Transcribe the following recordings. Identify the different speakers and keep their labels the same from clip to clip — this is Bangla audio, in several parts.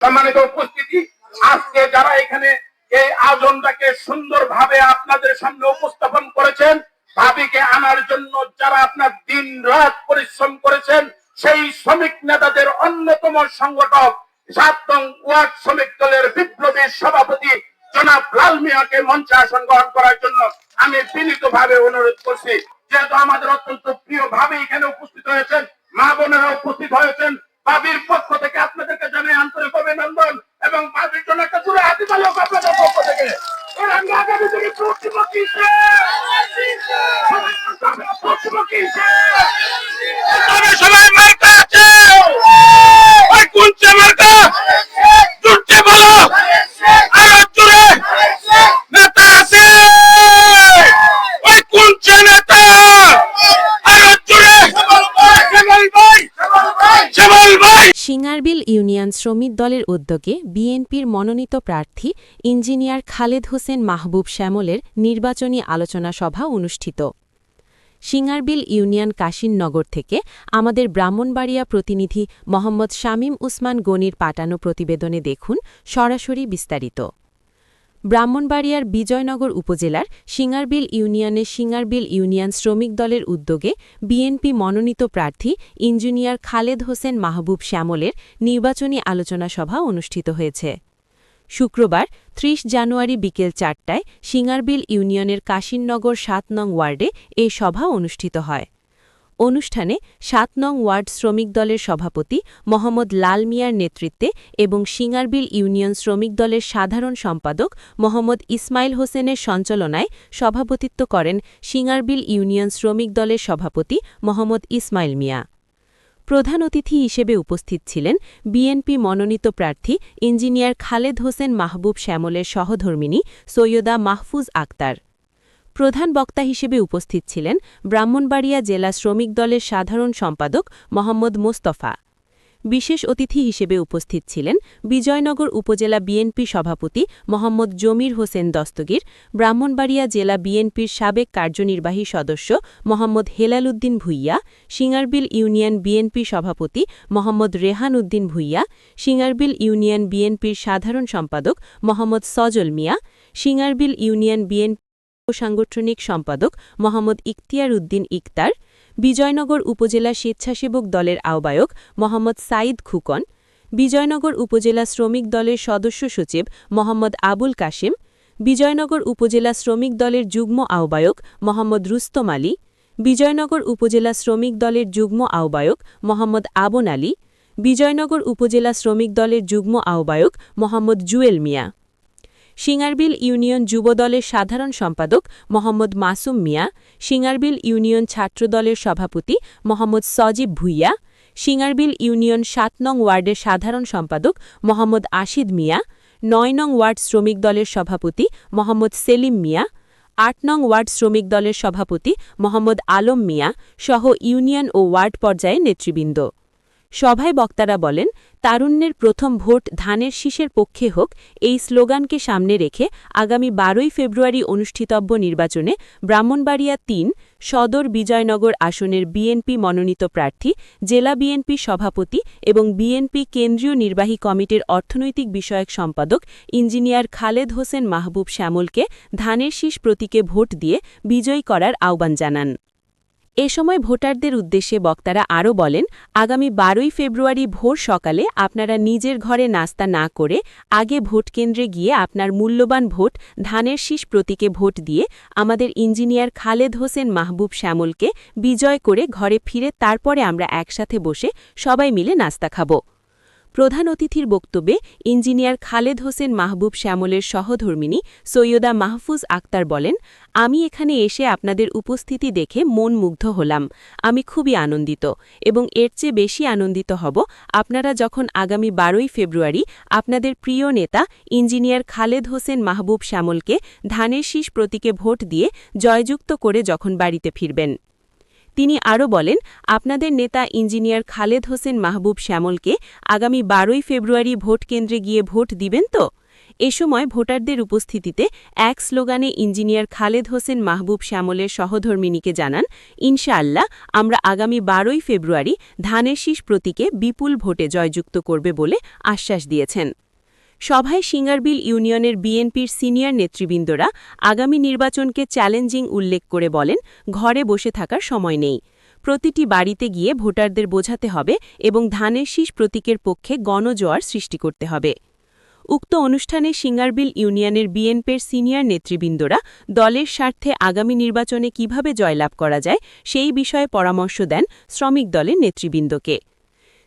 Speaker 1: সম্মানিত উপস্থিতি, আজকে যারা এখানে এই আয়োজনটাকে সুন্দরভাবে আপনাদের সামনে উপস্থাপন করেছেন, ভাবিকে আনার জন্য যারা আপনার দিন রাত পরিশ্রম করেছেন, সেই শ্রমিক নেতাদের অন্যতম সংগঠক ৭ নং ওয়ার্ড শ্রমিক দলের বিপ্লবী সভাপতি জনাব লাল মিয়াকে মঞ্চে আসন গ্রহণ করার জন্য আমি বিনীতভাবে অনুরোধ করছি। যেহেতু আমাদের অত্যন্ত প্রিয় ভাবি এখানে উপস্থিত হয়েছেন, মা বোনেরা উপস্থিত হয়েছেন, ভাবির পক্ষ থেকে আপনাদেরকে জানাই আন্তরিক অভিনন্দন এবং ভাবির জন্য একটা জোরে হাতি তালি আপনাদের পক্ষ থেকে। সবাই মার্কা আছে, ওই কোনছে মার্কা জুটে বলো, আরো জোরে নেতা আছে, ওই কোনছে নেতা, আরো জোরে শ্যামল ভাই।
Speaker 2: সিঙ্গারবিল ইউনিয়ন শ্রমিক দলের উদ্যোগে বিএনপির মনোনীত প্রার্থী ইঞ্জিনিয়ার খালেদ হোসেন মাহবুব শ্যামলের নির্বাচনী আলোচনা সভা অনুষ্ঠিত। সিঙ্গারবিল ইউনিয়ন কাশিননগর থেকে আমাদের ব্রাহ্মণবাড়িয়া প্রতিনিধি মোহাম্মদ শামীম উসমান গনির পাঠানো প্রতিবেদনে দেখুন সরাসরি বিস্তারিত। ব্রাহ্মণবাড়িয়ার বিজয়নগর উপজেলার সিঙ্গারবিল ইউনিয়নে সিঙ্গারবিল ইউনিয়ন শ্রমিক দলের উদ্যোগে বিএনপি মনোনীত প্রার্থী ইঞ্জিনিয়ার খালেদ হোসেন মাহবুব শ্যামলের নির্বাচনী আলোচনা সভা অনুষ্ঠিত হয়েছে। শুক্রবার ৩০ জানুয়ারি বিকেল ৪টায় সিঙ্গারবিল ইউনিয়নের কাশিননগর ৭ নং ওয়ার্ডে এই সভা অনুষ্ঠিত হয়। অনুষ্ঠানে ৭ নং ওয়ার্ড শ্রমিক দলের সভাপতি মোহাম্মদ লাল মিয়ার নেতৃত্বে এবং সিঙ্গারবিল ইউনিয়ন শ্রমিক দলের সাধারণ সম্পাদক মোহাম্মদ ইসমাইল হোসেনের সঞ্চালনায় সভাপতিত্ব করেন সিঙ্গারবিল ইউনিয়ন শ্রমিক দলের সভাপতি মোহাম্মদ ইসমাইল মিয়া। প্রধান অতিথি হিসেবে উপস্থিত ছিলেন বিএনপি মনোনীত প্রার্থী ইঞ্জিনিয়ার খালেদ হোসেন মাহবুব শ্যামলের সহধর্মিণী সৈয়দা মাহফুজ আক্তার। প্রধান বক্তা হিসেবে উপস্থিত ছিলেন ব্রাহ্মণবাড়িয়া জেলা শ্রমিক দলের সাধারণ সম্পাদক মোহাম্মদ মোস্তফা। বিশেষ অতিথি হিসেবে উপস্থিত ছিলেন বিজয়নগর উপজেলা বিএনপি সভাপতি মোহাম্মদ জমির হোসেন দস্তগীর, ব্রাহ্মণবাড়িয়া জেলা বিএনপির সাবেক কার্যনির্বাহী সদস্য মোহাম্মদ হেলাল উদ্দিন ভুইয়া, সিঙ্গারবিল ইউনিয়ন বিএনপি সভাপতি মোহাম্মদ রেহান উদ্দিন ভুইয়া, সিঙ্গারবিল ইউনিয়ন বিএনপির সাধারণ সম্পাদক মোহাম্মদ সজল মিয়া, সিঙ্গারবিল ইউনিয়ন বিএনপি সাংগঠনিক সম্পাদক মোহাম্মদ ইখতিয়ার উদ্দিন ইকতার, বিজয়নগর উপজেলা স্বেচ্ছাসেবক দলের আহ্বায়ক মোহাম্মদ সাইদ খুকন, বিজয়নগর উপজেলা শ্রমিক দলের সদস্য সচিব মোহাম্মদ আবুল কাশেম, বিজয়নগর উপজেলা শ্রমিক দলের যুগ্ম আহ্বায়ক মোহাম্মদ রুস্তম আলী, বিজয়নগর উপজেলা শ্রমিক দলের যুগ্ম আহ্বায়ক মোহাম্মদ আবন আলী, বিজয়নগর উপজেলা শ্রমিক দলের যুগ্ম আহ্বায়ক মোহাম্মদ জুয়েল মিয়া, সিঙ্গারবিল ইউনিয়ন যুবদলের সাধারণ সম্পাদক মোহাম্মদ মাসুম মিয়া, সিঙ্গারবিল ইউনিয়ন ছাত্রদলের সভাপতি মোহাম্মদ সজিব ভুইয়া, সিঙ্গারবিল ইউনিয়ন ৭ নং ওয়ার্ডের সাধারণ সম্পাদক মোহাম্মদ আশিদ মিয়া, ৯ নং ওয়ার্ড শ্রমিক দলের সভাপতি মোহাম্মদ সেলিম মিয়া, ৮ নং ওয়ার্ড শ্রমিক দলের সভাপতি মোহাম্মদ আলম মিয়া সহ ইউনিয়ন ও ওয়ার্ড পর্যায়ে নেতৃবৃন্দ। সভায় বক্তারা বলেন, তারুণ্যের প্রথম ভোট ধানের শীষের পক্ষে হোক, এই স্লোগানকে সামনে রেখে আগামী ১২ই ফেব্রুয়ারি অনুষ্ঠিতব্য নির্বাচনে ব্রাহ্মণবাড়িয়া ৩ সদর বিজয়নগর আসনের বিএনপি মনোনীত প্রার্থী, জেলা বিএনপি সভাপতি এবং বিএনপি কেন্দ্রীয় নির্বাহী কমিটির অর্থনৈতিক বিষয়ক সম্পাদক ইঞ্জিনিয়ার খালেদ হোসেন মাহবুব শ্যামলকে ধানের শীষ প্রতীকে ভোট দিয়ে বিজয়ী করার আহ্বান জানান। এ সময় ভোটারদের উদ্দেশ্যে বক্তারা আরও বলেন, আগামী ১২ই ফেব্রুয়ারি ভোর সকালে আপনারা নিজের ঘরে নাস্তা না করে আগে ভোটকেন্দ্রে গিয়ে আপনার মূল্যবান ভোট ধানের শীষ প্রতীকে ভোট দিয়ে আমাদের ইঞ্জিনিয়ার খালেদ হোসেন মাহবুব শ্যামলকে বিজয় করে ঘরে ফিরে তারপরে আমরা একসাথে বসে সবাই মিলে নাস্তা খাব। প্রধান অতিথির বক্তব্যে ইঞ্জিনিয়ার খালেদ হোসেন মাহবুব শ্যামলের সহধর্মিণী সৈয়দা মাহফুজ আক্তার বলেন, আমি এখানে এসে আপনাদের উপস্থিতি দেখে মন মুগ্ধ হলাম। আমি খুবই আনন্দিত এবং এর চেয়ে বেশি আনন্দিত হব আপনারা যখন আগামী ১২ই ফেব্রুয়ারি আপনাদের প্রিয় নেতা ইঞ্জিনিয়ার খালেদ হোসেন মাহবুব শ্যামলকে ধানের শীষ প্রতীকে ভোট দিয়ে জয়যুক্ত করে যখন বাড়িতে ফিরবেন। তিনি আরও বলেন, আপনাদের নেতা ইঞ্জিনিয়ার খালেদ হোসেন মাহবুব শ্যামলকে আগামী ১২ই ফেব্রুয়ারি ভোট কেন্দ্রে গিয়ে ভোট দিবেন তো? এ সময় ভোটারদের উপস্থিতিতে এক স্লোগানে ইঞ্জিনিয়ার খালেদ হোসেন মাহবুব শ্যামলের সহধর্মিণীকে জানান, ইনশাআল্লাহ আমরা আগামী ১২ই ফেব্রুয়ারি ধানের শীষ প্রতীকে বিপুল ভোটে জয়যুক্ত করবে বলে আশ্বাস দিয়েছেন। সভায় সিঙ্গারবিল ইউনিয়নের বিএনপির সিনিয়র নেতৃবৃন্দরা আগামী নির্বাচনকে চ্যালেঞ্জিং উল্লেখ করে বলেন, ঘরে বসে থাকার সময় নেই। প্রতিটি বাড়িতে গিয়ে ভোটারদের বোঝাতে হবে এবং ধানের শীষ প্রতীকের পক্ষে গণজোয়ার সৃষ্টি করতে হবে। উক্ত অনুষ্ঠানে সিঙ্গারবিল ইউনিয়নের বিএনপির সিনিয়র নেতৃবৃন্দরা দলের স্বার্থে আগামী নির্বাচনে কিভাবে জয়লাভ করা যায় সেই বিষয়ে পরামর্শ দেন শ্রমিক দলের নেতৃবৃন্দকে।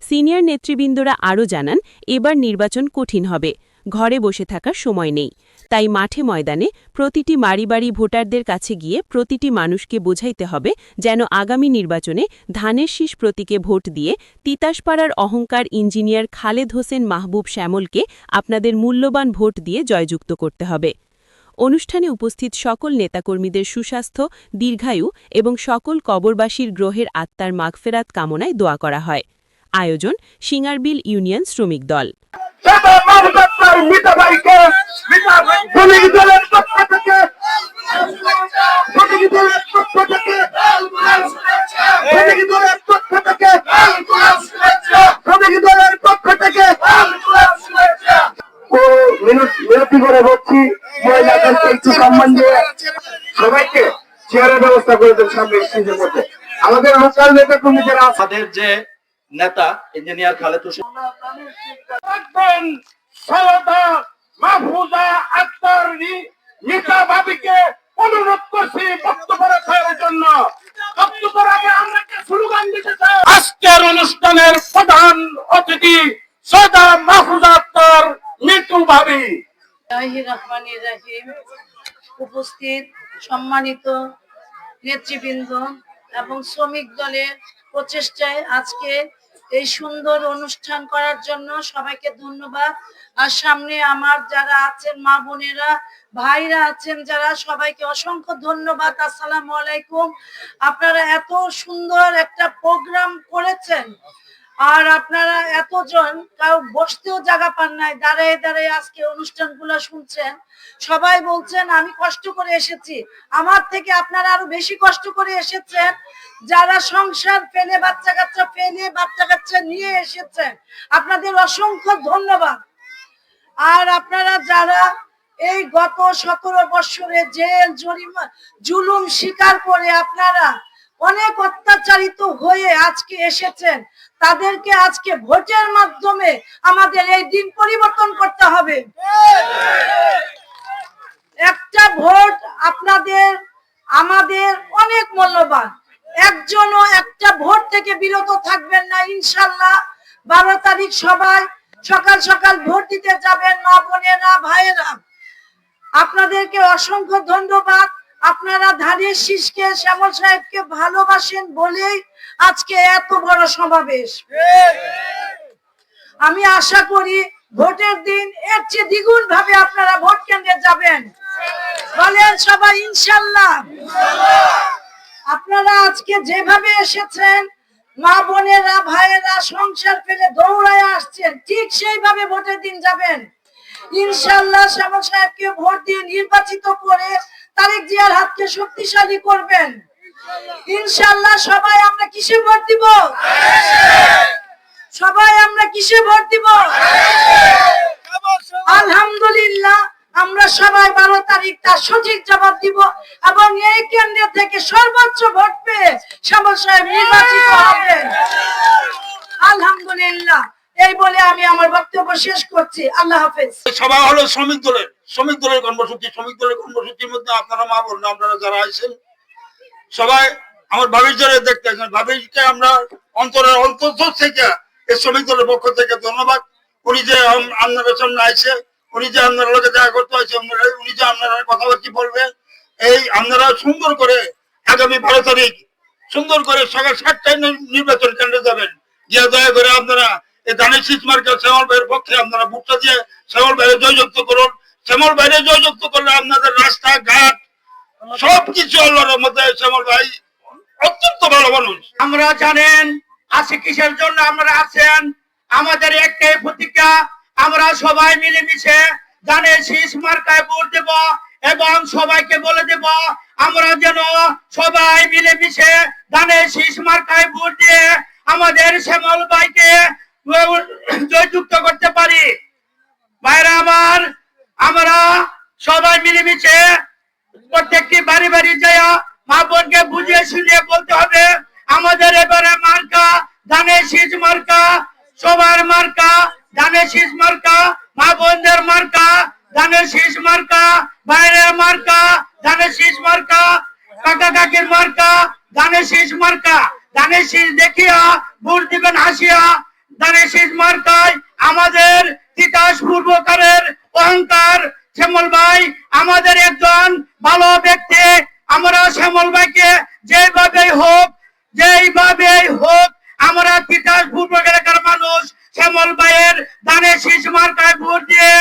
Speaker 2: সিনিয়র নেতৃবৃন্দরা আরও জানান, এবার নির্বাচন কঠিন হবে, ঘরে বসে থাকার সময় নেই। তাই মাঠে ময়দানে প্রতিটি বাড়ি ভোটারদের কাছে গিয়ে প্রতিটি মানুষকে বোঝাইতে হবে যেন আগামী নির্বাচনে ধানের শীষ প্রতীকে ভোট দিয়ে তিতাসপাড়ার অহংকার ইঞ্জিনিয়ার খালেদ হোসেন মাহবুব শ্যামলকে আপনাদের মূল্যবান ভোট দিয়ে জয়যুক্ত করতে হবে। অনুষ্ঠানে উপস্থিত সকল নেতাকর্মীদের সুস্বাস্থ্য, দীর্ঘায়ু এবং সকল কবরবাসীর গ্রহের আত্মার মাগফেরাত কামনায় দোয়া করা হয়। আয়োজন সিঙ্গারবিল ইউনিয়ন শ্রমিক দল।
Speaker 3: মিনতি করে বলছি মহিলাদেরকে একটু সম্মান দিয়ে সবাইকে চেয়ারের ব্যবস্থা করে দেন সামনে স্টেজের মধ্যে। আমাদের লোকাল নেতা কর্মী যারা
Speaker 4: আমাদের যে নেতা ইঞ্জিনিয়ার খালেদ হোসেন
Speaker 1: সৈয়দা মাহফুজা আক্তার নিতা ভাবিকে অনুরোধ করছি বক্তব্য রাখার জন্য। বক্তব্যের আগে আমরা একটা স্লোগান দিতে চাই। আজকের অনুষ্ঠানের প্রধান অতিথি সৈয়দা মাহফুজা আক্তার নিতু ভাবি।
Speaker 5: রহমানির রহিম। উপস্থিত সম্মানিত নেতৃবৃন্দ এবং শ্রমিক দলের প্রচেষ্টায় আজকে এই সুন্দর অনুষ্ঠান করার জন্য সবাইকে ধন্যবাদ। আর সামনে আমার যারা আছেন মা বোনেরা ভাইরা আছেন যারা, সবাইকে অসংখ্য ধন্যবাদ। আসসালামু আলাইকুম। আপনারা এত সুন্দর একটা প্রোগ্রাম করেছেন আর আপনারা এতজন কাউ বসতেও জায়গা পান নাই, দাঁড়ায় দাঁড়ায় আজকে অনুষ্ঠানগুলো শুনছেন। সবাই বলছেন আমি কষ্ট করে এসেছি, আমার থেকে আপনারা আরো বেশি কষ্ট করে এসেছেন। যারা সংসার ফেলে বাচ্চা কাচ্চা নিয়ে এসেছেন, আপনাদের অসংখ্য ধন্যবাদ। আর আপনারা যারা এই গত 17 বছরে জেল জুলুম স্বীকার করে আপনারা অনেক অত্যাচারিত হয়ে আজকে এসেছেন, তাদেরকে আজকে ভোটের মাধ্যমে আমাদের এই দিন পরিবর্তন করতে হবে। একটা ভোট আপনাদের আমাদের অনেক মূল্যবান। একজনও একটা ভোট থেকে বিরত থাকবেন না ইনশাআল্লাহ। 12 তারিখ সবাই সকাল সকাল ভোট দিতে যাবেন মা বোনেরা ভাইয়েরা। আপনাদেরকে অসংখ্য ধন্যবাদ। আপনারা ধানের শীষকে শ্যামল সাহেবকে ভালোবাসেন বলেই আজকে এত বড় সমাবেশ। আমি আশা করি ভোটের দিন এর চেয়ে দ্বিগুণ ভাবে আপনারা ভোট কেন্দ্রে যাবেন। বলেন সবাই ইনশাআল্লাহ। আপনারা আজকে যেভাবে এসেছেন, মা বোনেরা ভাইয়েরা সংসার ফেলে দৌড়ায় আসছেন, ঠিক সেইভাবে ভোটের দিন যাবেন ইনশাআল্লাহ। শ্যামল সাহেবকে ভোট দিয়ে নির্বাচিত করে তারেক জিয়ার হাতকে শক্তিশালী করবেন ইনশাআল্লাহ। সবাই আমরা কিসে ভোট দিব? সবাই আমরা কিসে ভোট দিব? আলহামদুলিল্লাহ আমরা সবাই 12 তারিখ তার সঠিক জবাব দিব এবং এই কেন্দ্র থেকে সর্বোচ্চ ভোট পেয়ে শ্যামল সাহেব নির্বাচিত হবেন আলহামদুলিল্লাহ। এই বলে আমি আমার বক্তব্য শেষ করছি। আল্লাহ হাফেজ।
Speaker 4: সভা হলো শ্রমিক দলের কর্মসূচির মধ্যে আপনারা মা বোন আপনারা যারা আছেন সবাই আমার ভাবির জন্য দেখতে আসেন। ভাবিকে আমরা অন্তরের অন্তর থেকে এই শ্রমিক দলের পক্ষ থেকে ধন্যবাদ। উনি যে আপনাদের সামনে আইছে, উনি যে আপনার লোকে দেখা করতে হয়েছে, উনি যে আপনারা কথাবার্তা বলবে, এই আপনারা সুন্দর করে আগামী 12 তারিখ সুন্দর করে সকাল 7টায় নির্বাচন কেন্দ্রে যাবেন। গিয়ে দয়া করে আপনারা এই ধানের শীষ মার্কা শ্যামল ভাইয়ের পক্ষে আপনারা ভোটটা দিয়ে শ্যামল ভাইয়ের জয়যুক্ত করুন। শ্যামল ভাইয়ের জয়যুক্ত করলে আপনাদের রাস্তাঘাট সবকিছু আল্লাহর মধ্যে। শ্যামল ভাই অত্যন্ত ভালো মানুষ।
Speaker 1: আমরা জানেন আজকে কিসের জন্য আমরা আছেন, আমাদের একটাই প্রতিজ্ঞা, আমরা সবাই মিলেমিশে
Speaker 4: ধানের শীষ মার্কায় ভোট দেব এবং সবাইকে বলে দেব আমরা যেন সবাই মিলেমিশে ধানের শীষ মার্কায় ভোট দিয়ে আমাদের শ্যামল ভাইকে জয়যুক্ত করতে পারি। ভাইরা আমার, আমরা সবাই মিলেমিশে প্রত্যেকটি বাড়ি বাড়ি যায় মা বোনকে বুঝিয়ে শুনিয়ে বলতে হবে আমাদের এবারে মার্কা ধানের শীষ মার্কা, সবার মার্কা ধানের শীষ মার্কা, মা বোনদের মার্কা ধানের শীষ মার্কা, বাইরের মার্কা ধানের শীষ মার্কা, কাকা কাকির মার্কা ধানের শীষ মার্কা। ধানের শীষ দেখিয়া ভোট দিবেন হাসিয়া। ধানের শীষ মার্কায় আমাদের তিতাস পূর্বকারের অহংকার শ্যামল ভাই আমাদের একজন ভালো ব্যক্তি। আমরা শ্যামল ভাইকে যেভাবেই হোক আমরা তিতাস পূর্বকার মানুষ শ্যামল ভাইয়ের ধানের শীষ মার্কায় ভোট দিয়ে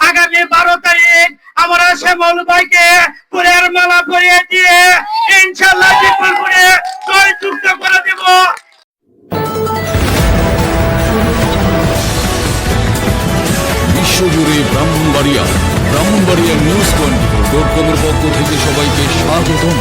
Speaker 4: আগামী 12 তারিখ আমরা শ্যামল ভাইকে ফুলের মালা পরিয়ে দিয়ে ইনশাআল্লাহ বিপুল করে জয়যুক্ত করে দেব।
Speaker 6: বিশ্বজুড়ে ব্রাহ্মণবাড়িয়া নিউজ 24.com পক্ষ থেকে সবাইকে স্বাগতম।